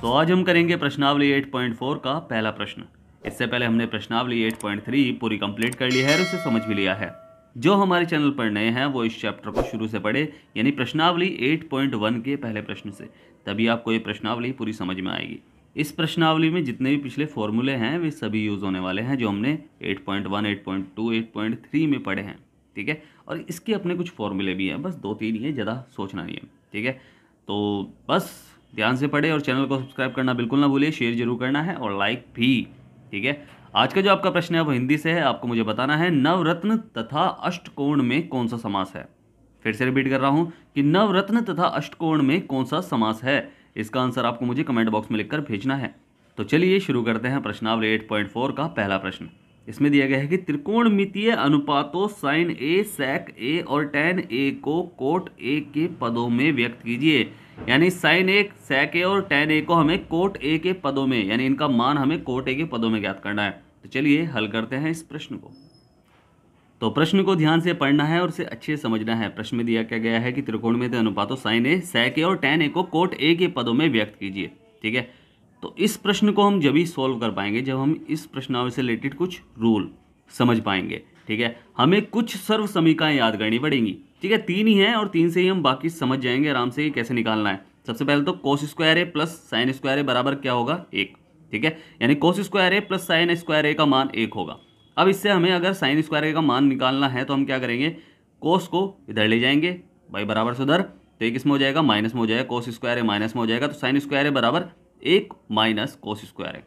तो आज हम करेंगे प्रश्नावली 8.4 का पहला प्रश्न। इससे पहले हमने प्रश्नावली 8.3 पूरी कंप्लीट कर ली है और उसे समझ भी लिया है। जो हमारे चैनल पर नए हैं वो इस चैप्टर को शुरू से पढ़े, यानी प्रश्नावली 8.1 के पहले प्रश्न से, तभी आपको ये प्रश्नावली पूरी समझ में आएगी। इस प्रश्नावली में जितने भी पिछले फॉर्मूले हैं वे सभी यूज़ होने वाले हैं, जो हमने 8.1, 8.2, 8.3 में पढ़े हैं। ठीक है, और इसके अपने कुछ फॉर्मूले भी हैं, बस 2-3 ही है, ज़्यादा सोचना नहीं है। ठीक है, तो बस ध्यान से पढ़े और चैनल को सब्सक्राइब करना बिल्कुल ना भूलिए, शेयर जरूर करना है और लाइक भी। ठीक है, आज का जो आपका प्रश्न है वो हिंदी से है। आपको मुझे बताना है नवरत्न तथा अष्टकोण में कौन सा समास है। फिर से रिपीट कर रहा हूं कि नवरत्न तथा अष्टकोण में कौन सा समास है। इसका आंसर आपको मुझे कमेंट बॉक्स में लिखकर भेजना है। तो चलिए शुरू करते हैं प्रश्नावली 8.4 का पहला प्रश्न। इसमें दिया गया है कि त्रिकोणमितीय अनुपातों साइन ए, सेक ए और टैन ए को कोट ए के पदों में व्यक्त कीजिए। यानी साइन ए, सेक ए और टैन ए को हमें कोट ए के पदों में, यानी इनका मान हमें कोट ए के पदों में ज्ञात करना है। तो चलिए हल करते हैं इस प्रश्न को। तो प्रश्न को ध्यान से पढ़ना है और उसे अच्छे से समझना है। प्रश्न में दिया क्या गया है कि त्रिकोणमितीय अनुपातों साइन ए, सेक ए और टैन ए को कोट ए के पदों में व्यक्त कीजिए। ठीक है, तो इस प्रश्न को हम जब ही सॉल्व कर पाएंगे जब हम इस प्रश्नावली से रिलेटेड कुछ रूल समझ पाएंगे। ठीक है, हमें कुछ सर्व समीकरण याद करनी पड़ेंगी। ठीक है, 3 ही हैं और 3 से ही हम बाकी समझ जाएंगे आराम से कैसे निकालना है। सबसे पहले तो cos square A plus sine square A बराबर क्या होगा, 1। ठीक है, यानी कोस स्क्वायर ए प्लस साइन स्क्वायर ए का मान 1 होगा। अब इससे हमें अगर साइन स्क्वायर ए का मान निकालना है तो हम क्या करेंगे, कोस को इधर ले जाएंगे भाई बराबर से उधर, तो एक इसमें हो जाएगा माइनस में हो जाएगा, कोस स्क्वायर ए माइनस में हो जाएगा, तो साइन स्क्वायर ए बराबर 1 माइनस कोस स्क्वायर ए।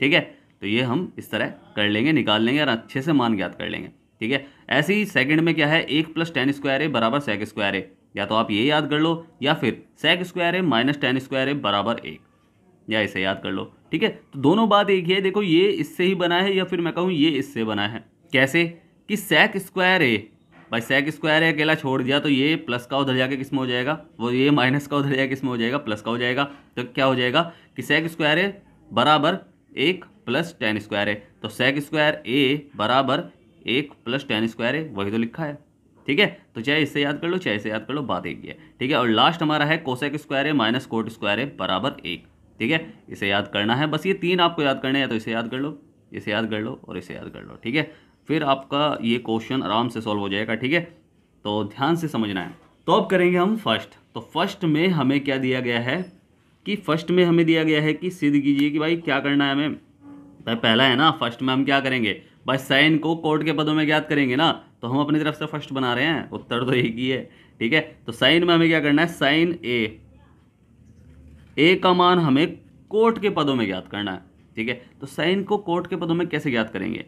ठीक है, तो ये हम इस तरह कर लेंगे, निकाल लेंगे और अच्छे से मान ज्ञात कर लेंगे। ठीक है, ऐसे ही सेकंड में क्या है, 1 प्लस टेन स्क्वायर ए बराबर सेक स्क्वायर ए, या तो आप ये याद कर लो या फिर sec square A minus ten square A बराबर 1, या इसे याद कर लो। ठीक है, तो दोनों बात एक ही है। देखो ये इससे ही बना है या फिर मैं कहूँ ये इससे बना है। कैसे कि सेक स्क्वायर ए, भाई सेक स्क्वायर ए अकेला छोड़ दिया तो ये प्लस का उधर जाके किस में हो जाएगा, वो ये माइनस का उधर जाके किस में हो जाएगा, प्लस का हो जाएगा। तो क्या हो जाएगा कि सेक स्क्वायर ए बराबर 1 प्लस टेन स्क्वायर ए, तो सेक स्क्वायर ए बराबर 1 प्लस टेन स्क्वायर ए, वही तो लिखा है। ठीक है, तो चाहे इससे याद कर लो चाहे इससे याद कर लो, बात एक ही है। ठीक है, और लास्ट हमारा है cosec square A minus cot square A बराबर 1। ठीक है, इसे याद करना है, बस ये 3 आपको याद करने हैं, तो इसे याद कर लो, इसे याद कर लो और इसे याद कर लो। ठीक है, फिर आपका ये क्वेश्चन आराम से सॉल्व हो जाएगा। ठीक है, तो ध्यान से समझना है। तो अब करेंगे हम फर्स्ट। तो फर्स्ट में हमें क्या दिया गया है कि फर्स्ट में हमें दिया गया है कि सिद्ध कीजिए कि भाई क्या करना है हमें। भाई पहला है ना, फर्स्ट में हम क्या करेंगे भाई, साइन को कोट के पदों में ज्ञात करेंगे ना, तो हम अपनी तरफ से फर्स्ट बना रहे हैं, उत्तर तो एक ही है। ठीक है, तो साइन में हमें क्या करना है, साइन ए का मान हमें कोट के पदों में ज्ञात करना है। ठीक है, तो साइन को कोट के पदों में कैसे ज्ञात करेंगे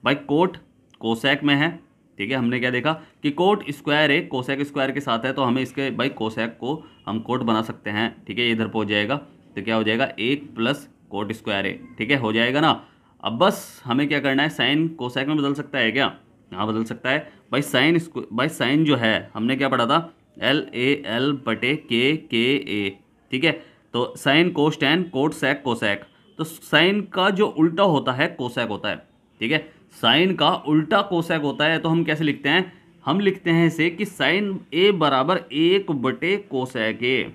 भाई, कोट कोसेक में है। ठीक है, हमने क्या देखा कि कोट स्क्वायर है कोसेक स्क्वायर के साथ है, तो हमें इसके भाई कोसेक को हम कोट बना सकते हैं। ठीक है, इधर पहुंच जाएगा तो क्या हो जाएगा, 1 प्लस कोट स्क्वायर है। ठीक है, हो जाएगा ना। अब बस हमें क्या करना है, साइन कोसेक में बदल सकता है क्या, हाँ बदल सकता है भाई साइन जो है हमने क्या पढ़ा था, LAL बटे KA। ठीक है, तो sine cos tan cot sec cosec, तो साइन का जो उल्टा होता है कोसेक होता है। ठीक है, साइन का उल्टा कोसेक होता है, तो हम कैसे लिखते हैं, हम लिखते हैं इसे कि साइन ए बराबर 1 बटे कोसेक ए,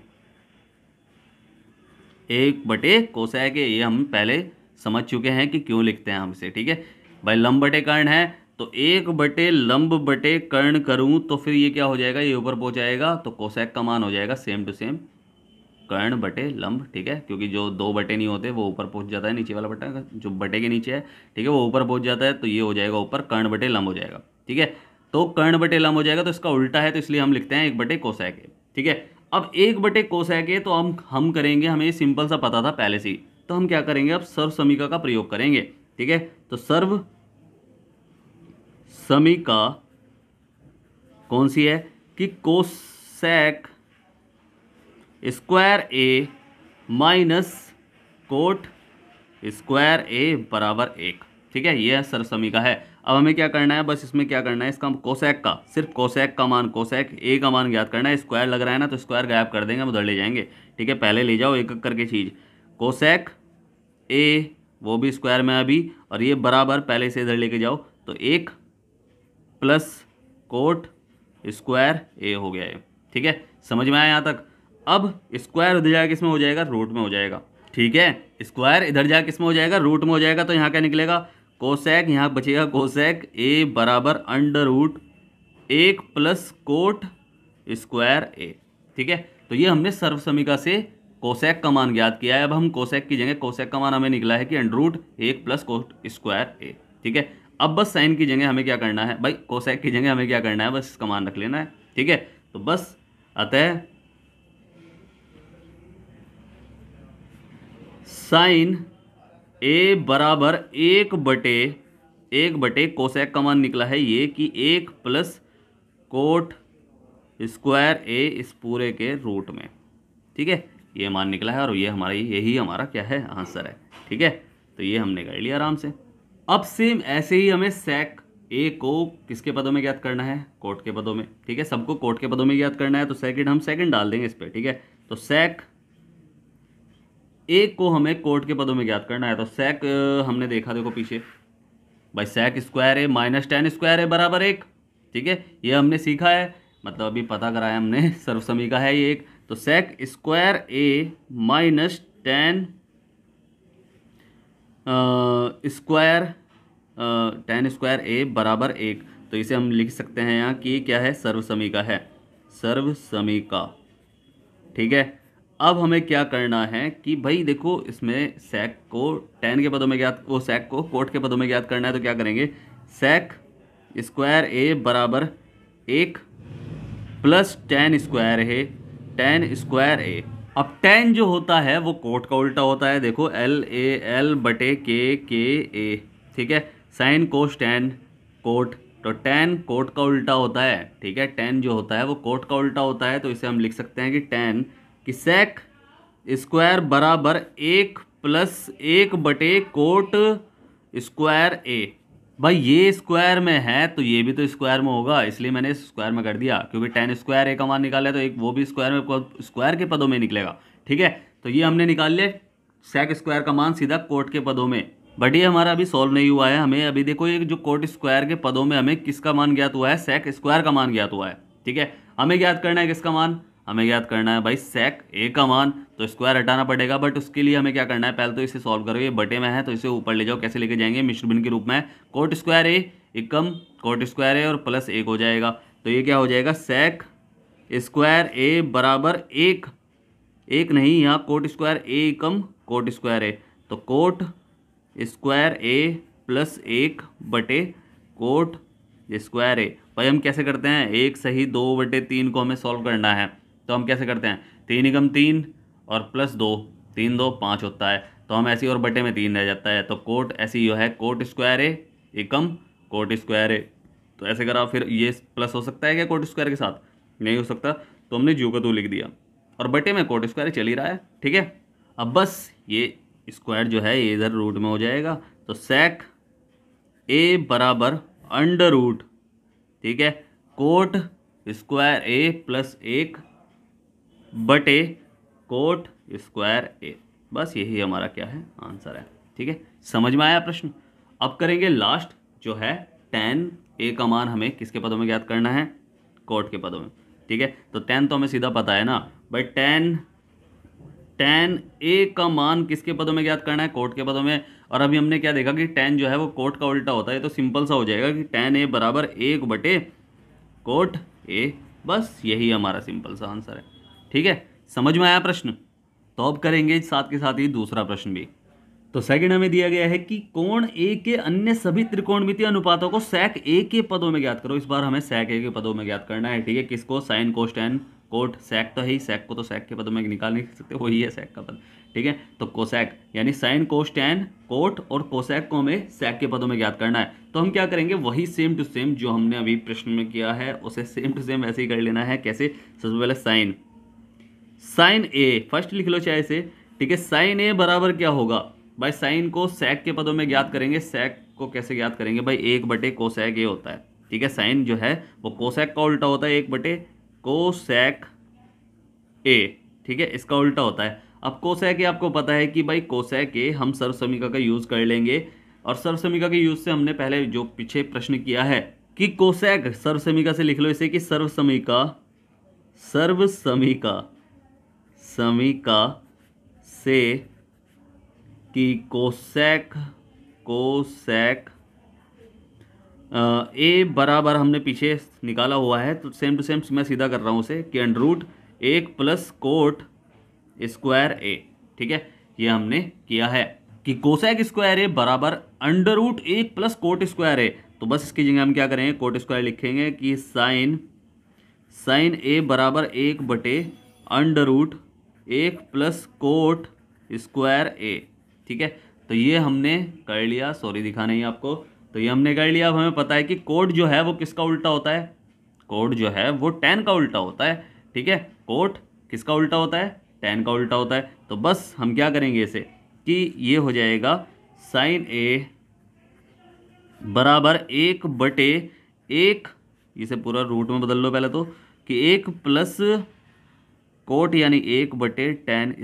1 बटे कोसेक ए। ये हम पहले समझ चुके हैं कि क्यों लिखते हैं हम इसे। ठीक है भाई, लंब बटे कर्ण है, तो 1 बटे लंब बटे कर्ण करूं तो फिर ये क्या हो जाएगा, ये ऊपर पहुंच जाएगा, तो कोसेक का मान हो जाएगा सेम टू सेम कर्ण बटे लंब। ठीक है, क्योंकि जो 2 बटे नहीं होते वो ऊपर पहुंच जाता है, नीचे वाला बटा जो बटे के नीचे है, ठीक है, वो ऊपर पहुंच जाता है, तो ये हो जाएगा ऊपर कर्ण बटे लंब हो जाएगा। ठीक है, तो कर्ण बटे लंब हो जाएगा, तो इसका उल्टा है, तो इसलिए हम लिखते हैं 1 बटे कोसेक ए। ठीक है, अब 1 बटे कोसेक ए तो हम करेंगे, हमें सिंपल सा पता था पहले से ही, तो हम क्या करेंगे, अब सर्व समीका का प्रयोग करेंगे। ठीक है, तो सर्व समीका कौन सी है कि cosec square A minus cot square A बराबर 1। ठीक है, यह सर्व समीका है। अब हमें क्या करना है, बस इसमें क्या करना है, इसका कोसेक का, सिर्फ कोसेक का मान, कोसेक ए का मान ज्ञात करना है। स्क्वायर लग रहा है ना, तो स्क्वायर गायब कर देंगे, हम उधर ले जाएंगे। ठीक है, पहले ले जाओ एक एक करके चीज़, कोसेक ए वो भी स्क्वायर में अभी, और ये बराबर पहले से इधर लेके जाओ, तो 1 प्लस कोट स्क्वायर ए हो गया है। ठीक है, समझ में आया यहाँ तक। अब स्क्वायर उधर जाएगा, किसमें हो जाएगा, रूट में हो जाएगा। ठीक है, स्क्वायर इधर जा किस में हो जाएगा, रूट में हो जाएगा, तो यहाँ क्या निकलेगा, कोसेक, यहाँ बचेगा कोसेक ए बराबर under root 1 plus cot square A. ठीक है, तो ये हमने सर्व समीका से कोसेक का मान ज्ञात किया है। अब हम कोसेक की जगह, कोसेक का मान हमें निकला है कि under root 1 plus cot square A. ठीक है, अब बस साइन की जगह हमें क्या करना है भाई, कोसेक की जगह हमें क्या करना है, बस इसका मान रख लेना है। ठीक है, तो बस अतः साइन ए बराबर 1/1 कोसेक का मान निकला है ये कि 1 प्लस कोट स्क्वायर ए इस पूरे के रूट में। ठीक है, ये मान निकला है और ये हमारा, यही हमारा क्या है, आंसर है। ठीक है, तो ये हमने कर लिया आराम से। अब सेम ऐसे ही हमें सेक ए को किसके पदों में ज्ञात करना है, कोट के पदों में। ठीक है, सबको कोट के पदों में ज्ञात करना है, तो सेकंड हम सेकंड डाल देंगे इस पर। ठीक है, तो सेक ए को हमें कोट के पदों में ज्ञात करना है, तो सेक हमने देखा, देखो पीछे भाई, sec square A minus ten square A बराबर 1। ठीक है, ये हमने सीखा है, मतलब अभी पता कराया हमने, सर्व समीका है ये एक। तो sec square A minus ten square A बराबर 1, तो इसे हम लिख सकते हैं यहाँ कि क्या है, सर्व समीका है, सर्व समीका। ठीक है, अब हमें क्या करना है कि भाई देखो, इसमें सेक को टेन के पदों में ज्ञात, वो सेक को कोट के पदों में ज्ञात करना है, तो क्या करेंगे, सेक स्क्वायर ए बराबर 1 प्लस टेन स्क्वायर है, टेन स्क्वायर ए। अब टेन जो होता है वो कोट का उल्टा होता है, देखो LAL/के ए। ठीक है, साइन कोस टेन कोट, तो टेन कोट का उल्टा होता है। ठीक है, टेन जो होता है वो कोट का उल्टा होता है, तो इसे हम लिख सकते हैं कि टेन कि सेक स्क्वायर बराबर 1 प्लस 1/कोट स्क्वायर ए। भाई ये स्क्वायर में है तो ये भी तो स्क्वायर में होगा, इसलिए मैंने स्क्वायर में कर दिया, क्योंकि टेन स्क्वायर ए का मान निकाला है तो एक वो भी स्क्वायर में, स्क्वायर के पदों में निकलेगा। ठीक है, तो ये हमने निकाल लिया सेक स्क्वायर का मान सीधा कोट के पदों में। बट ये हमारा अभी सॉल्व नहीं हुआ है, हमें अभी देखो ये जो कोट स्क्वायर के पदों में हमें किसका मान ज्ञात हुआ है, सेक स्क्वायर का मान ज्ञात हुआ है। ठीक है, हमें ज्ञात करना है किसका मान, हमें ज्ञात करना है भाई सेक ए का मान, तो स्क्वायर हटाना पड़ेगा, बट उसके लिए हमें क्या करना है, पहले तो इसे सॉल्व करो, ये बटे में है तो इसे ऊपर ले जाओ, कैसे लेके जाएंगे, मिश्र भिन्न के रूप में, कोट स्क्वायर ए एकम कोट स्क्वायर ए और प्लस 1 हो जाएगा, तो ये क्या हो जाएगा, सेक स्क्वायर ए बराबर 1 नहीं, यहाँ coat square A Ekam coat square A, तो कोट स्क्वायर ए प्लस 1 बटे कोट स्क्वायर ए। भाई हम कैसे करते हैं, 1 सही 2/3 को हमें सॉल्व करना है, तो हम कैसे करते हैं, 3 एकम 3 और प्लस 2, 3 2 5 होता है, तो हम ऐसी और बटे में 3 रह जाता है, तो कोट ऐसी जो है coat square A Ekam coat square A, तो ऐसे करा, फिर ये प्लस हो सकता है क्या कोट स्क्वायर के साथ, नहीं हो सकता, तो हमने ज्यों का त्यों लिख दिया, और बटे में कोट स्क्वायर चल ही रहा है। ठीक है, अब बस ये स्क्वायर जो है ये इधर रूट में हो जाएगा, तो सेक ए बराबर अंडर रूट, ठीक है, कोट स्क्वायर ए प्लस 1 बटे कोट स्क्वायर ए, बस यही हमारा क्या है, आंसर है। ठीक है, समझ में आया प्रश्न। अब करेंगे लास्ट जो है टेन ए का मान हमें किसके पदों में ज्ञात करना है, कोट के पदों में। ठीक है, तो टेन तो हमें सीधा पता है ना भाई, टेन ए का मान किसके पदों में ज्ञात करना है, कोट के पदों में। और अभी हमने क्या देखा कि टेन जो है वो कोट का उल्टा होता है, तो सिंपल सा हो जाएगा कि टेन ए बराबर 1 बटे कोट ए, बस यही हमारा सिंपल सा आंसर है। ठीक है, समझ में आया प्रश्न। तो अब करेंगे साथ के साथ ही दूसरा प्रश्न भी। तो सेकंड हमें दिया गया है कि कोण ए के अन्य सभी त्रिकोणमितीय अनुपातों को सेक ए के पदों में ज्ञात करो। इस बार हमें सेक ए के पदों में ज्ञात करना है। ठीक है, किसको, साइन कोस टेन कोट, सेक तो है ही, सेक को तो सेक के पदों में निकाल नहीं सकते, वही है सेक का पद। ठीक है, तो कोसेक यानी साइन कोस टेन कोट और कोसेक को हमें सेक के पदों में ज्ञात करना है। तो हम क्या करेंगे, वही सेम टू सेम जो हमने अभी प्रश्न में किया है उसे सेम टू सेम ऐसे ही कर लेना है। कैसे, सबसे पहले साइन ए फर्स्ट लिख लो चाहे से। ठीक है, साइन ए बराबर क्या होगा भाई, साइन को सेक के पदों में ज्ञात करेंगे। सेक को कैसे ज्ञात करेंगे भाई, 1 बटे कोसेक ए होता है। ठीक है, साइन जो है वो कोसेक का उल्टा होता है, 1 बटे कोसेक ए। ठीक है, इसका उल्टा होता है। अब कोसेक ए आपको पता है कि भाई कोसेक ए हम सर्व समीका का यूज कर लेंगे, और सर्व समीका के यूज से हमने पहले जो पीछे प्रश्न किया है कि कोसेक सर्व समीका से लिख लो इसे कि सर्व समीका से कि कोसेक ए बराबर हमने पीछे निकाला हुआ है, तो सेम टू सेम मैं सीधा कर रहा हूँ उसे कि under root 1 plus cot square A. ठीक है, ये हमने किया है कि कोसेक स्क्वायर ए बराबर under root 1 plus cot square A. तो बस इसकी जगह हम क्या करेंगे, कोट स्क्वायर लिखेंगे कि साइन ए बराबर 1 बटे under root 1 plus cot square A. ठीक है, तो ये हमने कर लिया, सॉरी दिखा नहीं आपको, तो ये हमने कर लिया। अब हमें पता है कि कोट जो है वो किसका उल्टा होता है, कोट जो है वो tan का उल्टा होता है। ठीक है, कोट किसका उल्टा होता है, tan का उल्टा होता है। तो बस हम क्या करेंगे इसे कि ये हो जाएगा साइन ए बराबर 1 बटे 1, इसे पूरा रूट में बदल लो पहले तो, कि 1 प्लस कोट यानी 1 बटे tan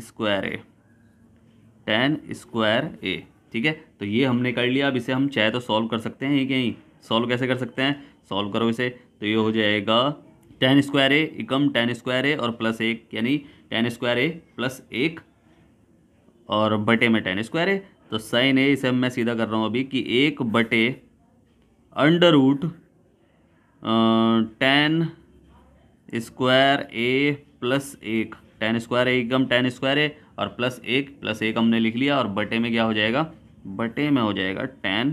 स्क्वायर ए। ठीक है, तो ये हमने कर लिया। अब इसे हम चाहे तो सॉल्व कर सकते हैं, यहीं सॉल्व कैसे कर सकते हैं, सॉल्व करो इसे, तो ये हो जाएगा tan स्क्वायर ए एकम tan स्क्वायर ए और प्लस 1 यानी tan स्क्वायर ए प्लस 1 और बटे में tan स्क्वायर ए। तो साइन ए इसे मैं सीधा कर रहा हूँ अभी कि 1 बटे अंडर रूट tan स्क्वायर ए प्लस 1, tan स्क्वायर ए एकम tan स्क्वायर ए और प्लस 1 हमने लिख लिया, और बटे में क्या हो जाएगा, बटे में हो जाएगा tan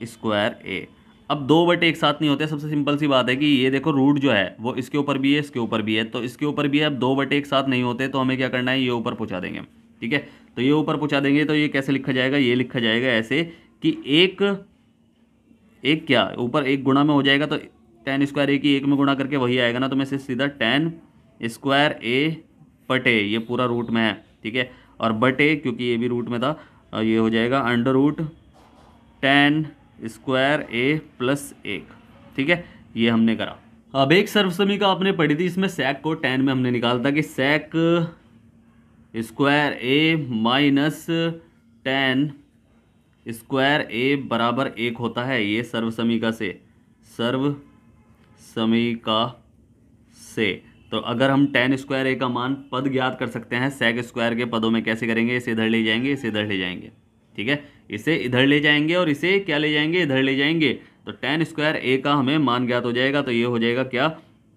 स्क्वायर ए। अब 2 बटे एक साथ नहीं होते, सबसे सिंपल सी बात है कि ये देखो रूट जो है वो इसके ऊपर भी है, इसके ऊपर भी है, तो इसके ऊपर भी है। अब 2 बटे एक साथ नहीं होते, तो हमें क्या करना है, ये ऊपर पहुँचा देंगे। ठीक है, तो ये ऊपर पहुँचा देंगे, तो ये कैसे लिखा जाएगा, ये लिखा जाएगा ऐसे कि एक क्या ऊपर 1 गुणा में हो जाएगा, तो tan स्क्वायर ए की 1 में गुणा करके वही आएगा ना, तो मैं इसे सीधा tan स्क्वायर ए बटे, ये पूरा रूट में है। ठीक है, और बटे क्योंकि ये भी रूट में था, ये हो जाएगा अंडर रूट tan स्क्वायर ए प्लस 1। ठीक है, ये हमने करा। अब एक सर्वसमीका आपने पढ़ी थी, इसमें sec को tan में हमने निकाला था कि sec square A minus tan square A बराबर 1 होता है। ये सर्वसमीका से तो अगर हम tan स्क्वायर ए का मान पद ज्ञात कर सकते हैं sec स्क्वायर के पदों में, कैसे करेंगे, इसे इधर ले जाएंगे, इसे इधर ले जाएंगे। ठीक है, इसे इधर ले जाएंगे और इसे क्या ले जाएंगे, इधर ले जाएंगे, तो tan स्क्वायर ए का हमें मान ज्ञात हो जाएगा। तो ये हो जाएगा क्या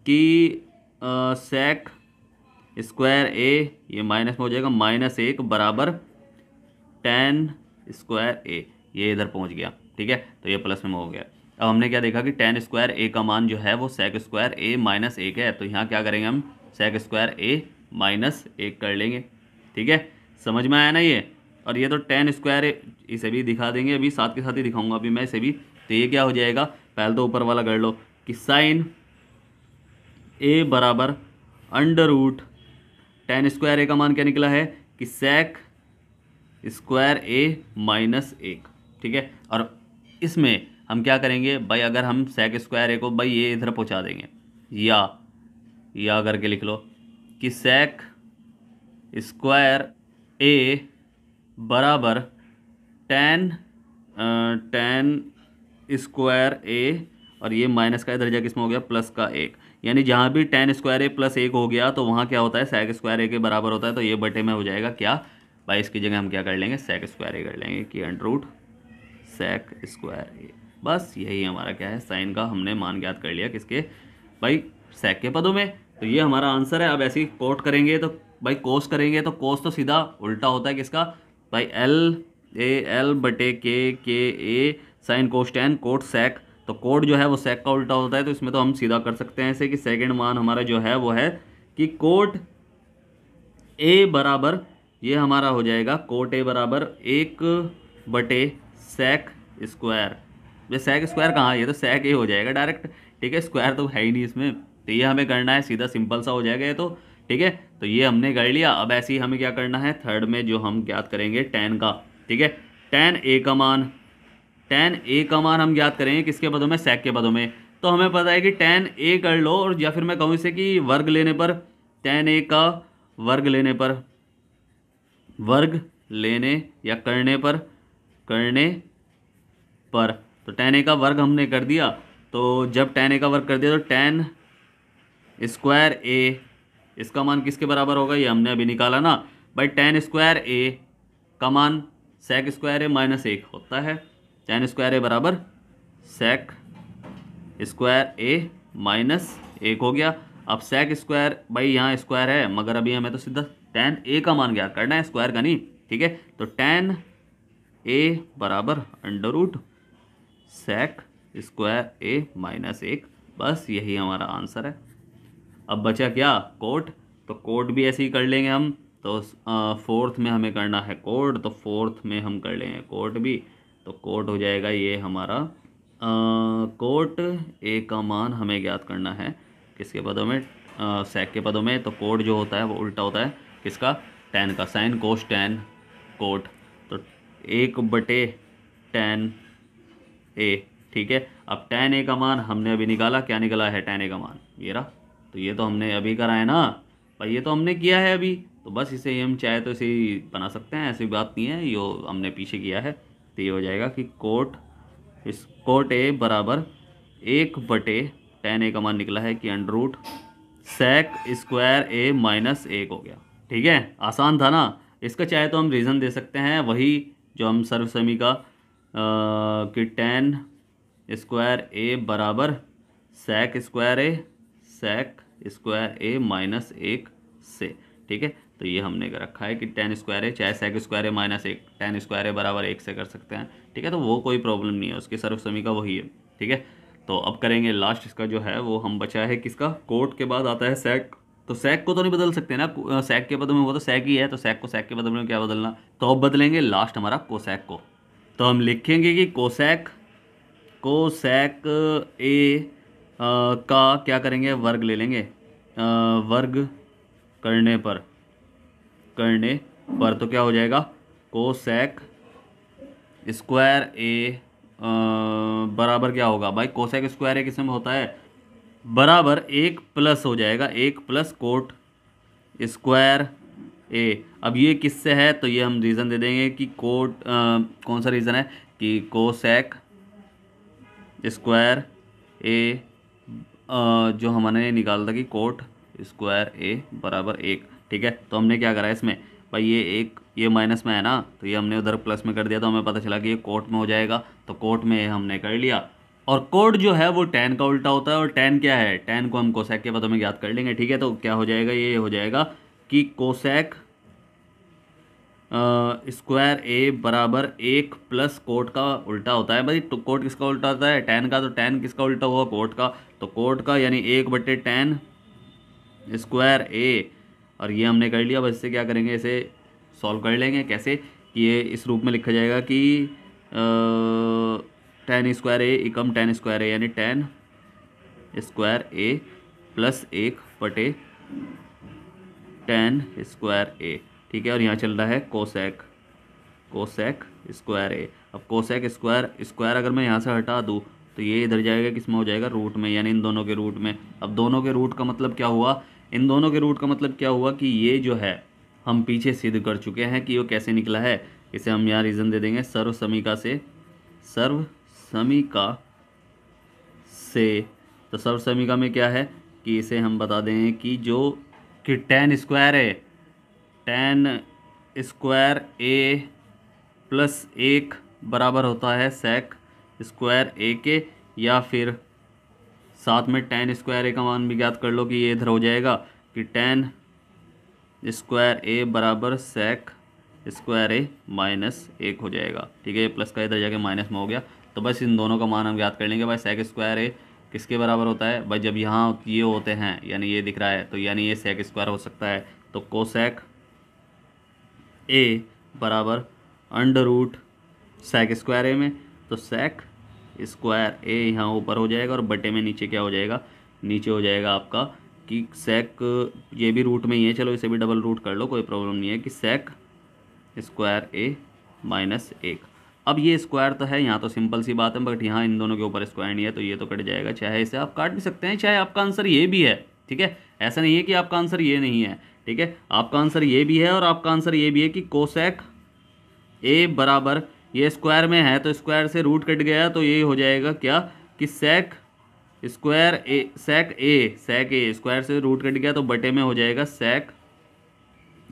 कि sec स्क्वायर ए, ये माइनस में हो जाएगा -1 बराबर tan स्क्वायर ए, ये इधर पहुंच गया। ठीक है, तो ये प्लस में हो गया। अब हमने क्या देखा कि tan स्क्वायर ए का मान जो है वो sec स्क्वायर ए -1 है, तो यहाँ क्या करेंगे हम sec स्क्वायर ए -1 कर लेंगे। ठीक है, समझ में आया ना ये। और ये तो tan स्क्वायर ए, इसे भी दिखा देंगे, अभी साथ के साथ ही दिखाऊंगा अभी मैं इसे भी। तो ये क्या हो जाएगा, पहले तो ऊपर वाला कर लो कि साइन ए बराबर अंडर रूट tan स्क्वायर ए का मान क्या निकला है कि sec स्क्वायर ए -1। ठीक है, और इसमें हम क्या करेंगे भाई, अगर हम sec स्क्वायर ए को भाई ये इधर पहुंचा देंगे, या करके लिख लो कि sec स्क्वायर ए बराबर tan स्क्वायर ए, और ये माइनस का दर्जा किसमें हो गया, प्लस का 1, यानी जहाँ भी tan स्क्वायर ए प्लस 1 हो गया तो वहाँ क्या होता है, sec स्क्वायर ए के बराबर होता है। तो ये बटे में हो जाएगा क्या भाई, इसकी जगह हम क्या कर लेंगे, sec स्क्वायर ए कर लेंगे कि अंडर रूट sec स्क्वायर ए। बस यही हमारा क्या है, साइन का हमने मान ज्ञात कर लिया, किसके भाई, sec के पदों में। तो ये हमारा आंसर है। अब ऐसे ही कोट करेंगे तो भाई कोस करेंगे, तो कोस तो सीधा उल्टा होता है किसका भाई, एल बटे के A sine cos tan cot sec। तो कोट जो है वो sec का उल्टा होता है, तो इसमें तो हम सीधा कर सकते हैं ऐसे कि सेकंड मान हमारा जो है वो है कि कोट ए बराबर, ये हमारा हो जाएगा कोट ए बराबर 1 बटे sec स्क्वायर। ये sec स्क्वायर कहाँ, ये तो sec ए हो जाएगा डायरेक्ट। ठीक है, स्क्वायर तो है ही नहीं इसमें, तो ये हमें करना है सीधा, सिंपल सा हो जाएगा ये तो। ठीक है, तो ये हमने कर लिया। अब ऐसे ही हमें क्या करना है, थर्ड में जो हम ज्ञात करेंगे tan का। ठीक है, tan ए का मान हम ज्ञात करेंगे किसके पदों में, sec के पदों में। तो हमें पता है कि tan ए कर लो, और या फिर मैं कहूँ इसे कि वर्ग लेने पर, tan ए का वर्ग लेने या करने पर तो tan ए का वर्ग हमने कर दिया। तो जब tan ए का वर्ग कर दिया तो tan स्क्वायर ए, इसका मान किसके बराबर होगा, ये हमने अभी निकाला ना, भाई टेन स्क्वायर ए का मान सेक स्क्वायर ए माइनस एक होता है। टेन स्क्वायर ए बराबर सेक स्क्वायर ए माइनस एक हो गया। अब सेक स्क्वायर, भाई यहाँ स्क्वायर है मगर अभी हमें तो सीधा टेन ए का मान ज्ञात करना है, स्क्वायर का नहीं, ठीक है। तो टेन ए बराबर अंडर रूट सेक स्क्वायर ए माइनस एक, बस यही हमारा आंसर है। अब बचा क्या, कोट। तो कोट भी ऐसे ही कर लेंगे हम। तो फोर्थ में हमें करना है कोट, तो फोर्थ में हम कर लेंगे कोट भी। तो कोट हो जाएगा ये हमारा कोट ए का मान हमें ज्ञात करना है किसके पदों में, सेक के पदों में। तो कोट जो होता है वो उल्टा होता है किसका, टेन का, साइन कोस टेन कोट। तो एक बटे टेन ए, ठीक है। अब टेन ए का मान हमने अभी निकाला, क्या निकला है टेन ए का मान, ये रहा। तो ये तो हमने अभी करा है ना भाई, ये तो हमने किया है अभी। तो बस इसे हम चाहे तो इसे ही बना सकते हैं, ऐसी बात नहीं है, यो हमने पीछे किया है। तो ये हो जाएगा कि कोट ए बराबर एक बटे टेन ए का मान निकला है कि अंडर रूट सेक स्क्वायर ए माइनस एक हो गया, ठीक है। आसान था ना। इसका चाहे तो हम रीज़न दे सकते हैं, वही जो हम सर्वसमी का कि टेन स्क्वायर ए बराबर सेक स्क्वायर ए माइनस एक से, ठीक है। तो ये हमने कर रखा है कि टेन स्क्वायर ए चाहे सेक स्क्वायर ए माइनस एक, टेन स्क्वायर ए बराबर एक से कर सकते हैं, ठीक है। तो वो कोई प्रॉब्लम नहीं है, उसकी सर्वसमी का वही है, ठीक है। तो अब करेंगे लास्ट, इसका जो है वो हम बचा है किसका, कोट के बाद आता है सेक। तो सेक को तो नहीं बदल सकते ना, सेक के पदों में वो तो सेक ही है, तो सेक को सेक के पदों में क्या बदलना। तो अब बदलेंगे लास्ट हमारा कोसेक को। तो हम लिखेंगे कि कोसेक ए का क्या करेंगे, वर्ग ले लेंगे। वर्ग करने पर तो क्या हो जाएगा, कोसेक स्क्वायर ए बराबर क्या होगा भाई, कोसेक स्क्वायर ए किस में होता है, बराबर एक प्लस हो जाएगा, एक प्लस कोट स्क्वायर ए। अब ये किससे है, तो ये हम रीज़न दे देंगे कि कोट कौन सा रीज़न है कि कोसेक स्क्वायर ए जो हमने निकाला था कि कोट स्क्वायर ए बराबर एक, ठीक है। तो हमने क्या करा इसमें भाई, ये एक ये माइनस में है ना, तो ये हमने उधर प्लस में कर दिया, तो हमें पता चला कि ये कोट में हो जाएगा। तो कोट में हमने कर लिया। और कोट जो है वो टेन का उल्टा होता है, और टेन क्या है, टेन को हम कोसेक के पदों में ज्ञात कर लेंगे, ठीक है। तो क्या हो जाएगा, ये हो जाएगा कि कोसेक स्क्वायर ए बराबर एक प्लस कोट का उल्टा होता है। भाई तो कोट किसका उल्टा होता है, टेन का। तो टेन किसका उल्टा हुआ, कोट का। तो कोट का यानी एक बटे टेन स्क्वायर ए, और ये हमने कर लिया। बस इससे क्या करेंगे, इसे सॉल्व कर लेंगे। कैसे कि ये इस रूप में लिखा जाएगा कि टेन स्क्वायर ए एकम टेन स्क्वायर ए, यानी टेन स्क्वायर ए प्लस एक बटे टेन स्क्वायर ए, ठीक है। और यहाँ चल रहा है कोसेक स्क्वायर ए। अब कोसेक स्क्वायर अगर मैं यहाँ से हटा दूँ तो ये इधर जाएगा, किस में हो जाएगा, रूट में, यानी इन दोनों के रूट में। अब दोनों के रूट का मतलब क्या हुआ, इन दोनों के रूट का मतलब क्या हुआ कि ये जो है हम पीछे सिद्ध कर चुके हैं कि वो कैसे निकला है। इसे हम यहाँ रीज़न दे देंगे सर्वसमीका से। तो सर्वसमीका में क्या है कि इसे हम बता दें कि जो कि टेन स्क्वायर है, टेन स्क्वायर ए प्लस एक बराबर होता है सेक स्क्वायर ए के, या फिर साथ में टेन स्क्वायर ए का मान भी ज्ञात कर लो कि ये इधर हो जाएगा कि टेन स्क्वायर ए बराबर सेक स्क्वायर ए माइनस एक हो जाएगा, ठीक है। ये प्लस का इधर जाके माइनस में हो गया। तो बस इन दोनों का मान हम ज्ञात कर लेंगे। भाई सेक स्क्वायर ए किसके बराबर होता है भाई, जब यहाँ ये होते हैं यानी ये दिख रहा है, तो यानी ये सेक स्क्वायर हो सकता है। तो कोसेक ए बराबर अंडर रूट सेक स्क्वायर ए में, तो सेक स्क्वायर ए यहाँ ऊपर हो जाएगा, और बटे में नीचे क्या हो जाएगा, नीचे हो जाएगा आपका कि सेक, ये भी रूट में ही है, चलो इसे भी डबल रूट कर लो, कोई प्रॉब्लम नहीं है, कि सेक स्क्वायर ए माइनस एक। अब ये स्क्वायर तो है, यहाँ तो सिंपल सी बात है, बट यहाँ इन दोनों के ऊपर स्क्वायर नहीं है, तो ये तो कट जाएगा। चाहे इसे आप काट भी सकते हैं, चाहे आपका आंसर ये भी है, ठीक है। ऐसा नहीं है कि आपका आंसर ये नहीं है, ठीक है। आपका आंसर ये भी है और आपका आंसर ये भी है कि कोसेक ए बराबर, ये स्क्वायर में है तो स्क्वायर से रूट कट गया, तो ये हो जाएगा क्या कि सेक ए स्क्वायर से रूट कट गया, तो बटे में हो जाएगा सेक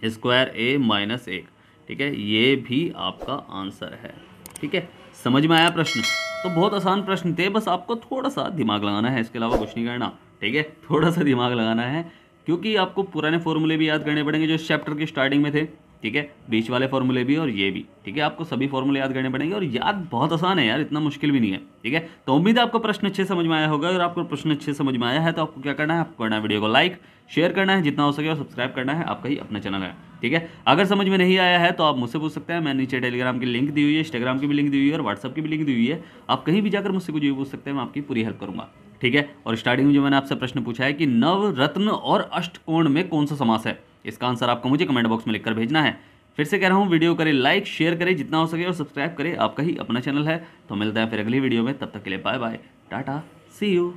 स्क्वायर ए माइनस 1। ठीक है, ये भी आपका आंसर है। ठीक है, समझ में आया प्रश्न? तो बहुत आसान प्रश्न थे, बस आपको थोड़ा सा दिमाग लगाना है, इसके अलावा कुछ नहीं करना। ठीक है, थोड़ा सा दिमाग लगाना है, क्योंकि आपको पुराने फॉर्मूले भी याद करने पड़ेंगे जो इस चैप्टर की स्टार्टिंग में थे। ठीक है, बीच वाले फॉर्मूले भी और ये भी। ठीक है, आपको सभी फॉर्मूले याद करने पड़ेंगे, और याद बहुत आसान है यार, इतना मुश्किल भी नहीं है। ठीक है, तो उम्मीद है आपको प्रश्न अच्छे समझ में आया होगा। और आपको प्रश्न अच्छे समझ में आया है तो आपको क्या करना है, आपको करना है वीडियो को लाइक, शेयर करना है जितना हो सके, और सब्सक्राइब करना है, आपका ही अपना चैनल है। ठीक है, अगर समझ में नहीं आया है तो आप मुझसे पूछ सकते हैं। मैं नीचे टेलीग्राम की लिंक दी हुई है, इंस्टाग्राम की भी लिंक दी हुई है, और व्हाट्सअप की भी लिंक दी हुई है। आप कहीं भी जाकर मुझसे कुछ भी पूछ सकते हैं, मैं आपकी पूरी हेल्प करूंगा। ठीक है, और स्टार्टिंग में जो मैंने आपसे प्रश्न पूछा है कि नवरत्न और अष्टकोण में कौन सा समास है, इसका आंसर आपको मुझे कमेंट बॉक्स में लिखकर भेजना है। फिर से कह रहा हूँ, वीडियो करें लाइक, शेयर करें जितना हो सके, और सब्सक्राइब करें, आपका ही अपना चैनल है। तो मिलता है फिर अगली वीडियो में, तब तक के लिए bye bye, tata, see you.